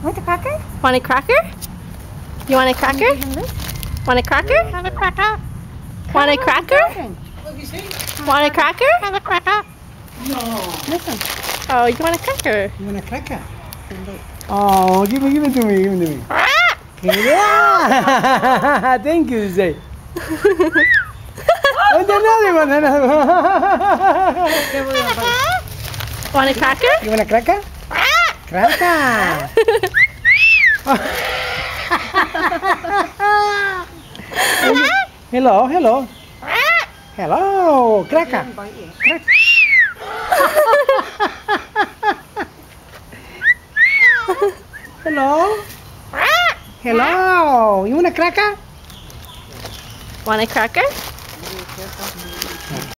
Want a cracker? Want a cracker? You want a cracker? Want a cracker? Have a cracker. Want a cracker? Want a cracker? Have a cracker. No. Listen. Oh, you want a cracker? You want a cracker? Oh, give it to me, give it to me. Yeah! Thank you, Zay. And another one, another one. Want a cracker? You want a cracker? Cracker! Hello, hello. Hello, cracker. Hello. Hello. You want a cracker? Want a cracker?